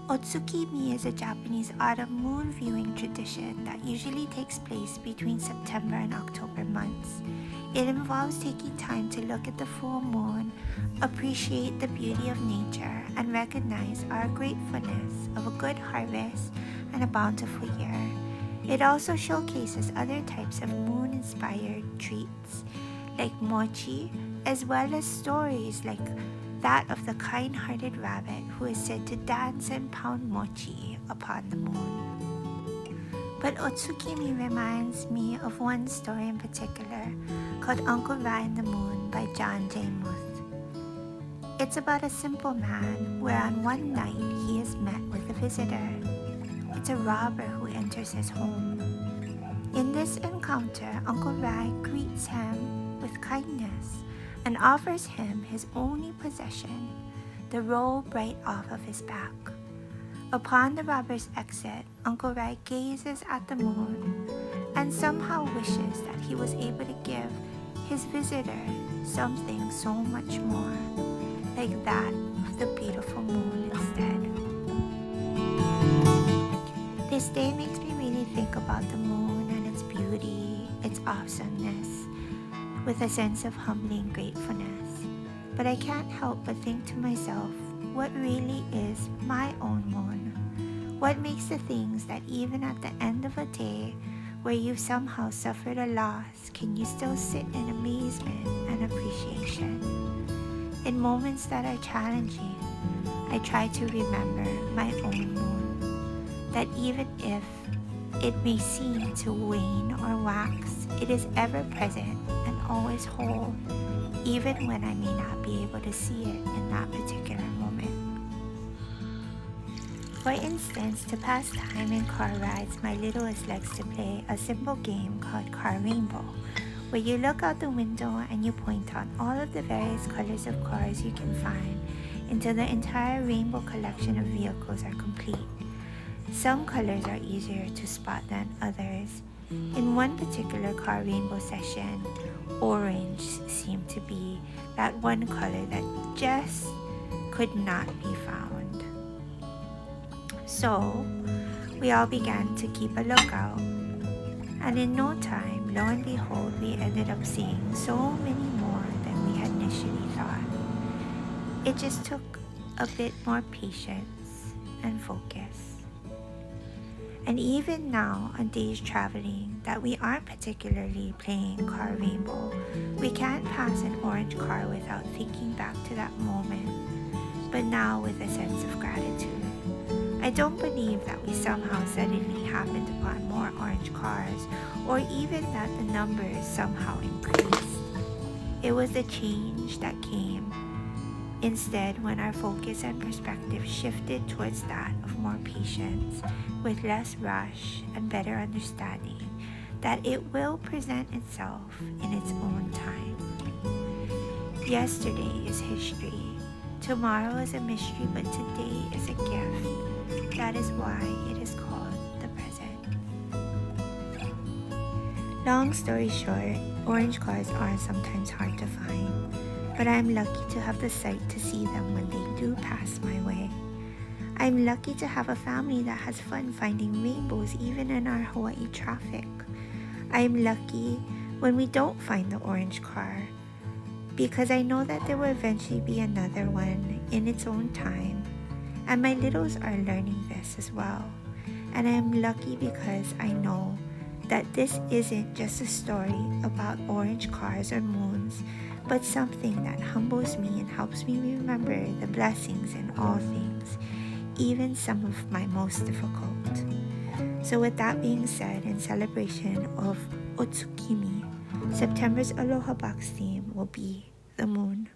Otsukimi is a Japanese autumn moon viewing tradition that usually takes place between September and October months. It involves taking time to look at the full moon, appreciate the beauty of nature, and recognize our gratefulness of a good harvest and a bountiful year. It also showcases other types of moon-inspired treats like mochi, as well as stories like that of the kind-hearted rabbit who is said to dance and pound mochi upon the moon. But Otsukimi reminds me of one story in particular called Uncle Ra and the Moon by John J. Muth. It's about a simple man where on one night he is met with a visitor. It's a robber who enters his home. In this encounter, Uncle Ra greets him with kindness and offers him his only possession, the robe right off of his back. Upon the robber's exit, Uncle Rai gazes at the moon and somehow wishes that he was able to give his visitor something so much more, like that of the beautiful moon instead. This day makes me really think about the moon and its beauty, its awesomeness, with a sense of humbling gratefulness. But I can't help but think to myself, what really is my own moon? What makes the things that even at the end of a day where you've somehow suffered a loss, can you still sit in amazement and appreciation? In moments that are challenging, I try to remember my own moon, that even if it may seem to wane or wax, it is ever present and always whole, even when I may not be able to see it in that particular moment. For instance, to pass time in car rides, my littlest likes to play a simple game called Car Rainbow, where you look out the window and you point out all of the various colors of cars you can find until the entire rainbow collection of vehicles are complete. Some colors are easier to spot than others. In one particular car rainbow session, orange seemed to be that one color that just could not be found. So, we all began to keep a lookout. And in no time, lo and behold, we ended up seeing so many more than we had initially thought. It just took a bit more patience and focus. And even now, on days traveling that we aren't particularly playing Car Rainbow, we can't pass an orange car without thinking back to that moment, but now with a sense of gratitude. I don't believe that we somehow suddenly happened upon more orange cars, or even that the numbers somehow increased. It was a change that came instead when our focus and perspective shifted towards that of more patience, with less rush and better understanding that it will present itself in its own time. Yesterday is history, tomorrow is a mystery, but today is a gift. That is why it is called the present. Long story short, orange cars are sometimes hard to find, but I'm lucky to have the sight to see them when they do pass my way. I'm lucky to have a family that has fun finding rainbows even in our Hawaii traffic. I'm lucky when we don't find the orange car, because I know that there will eventually be another one in its own time. And my littles are learning this as well. And I am lucky because I know that this isn't just a story about orange cars or moons, but something that humbles me and helps me remember the blessings in all things, even some of my most difficult. So with that being said, in celebration of Otsukimi, September's Aloha box theme will be the moon.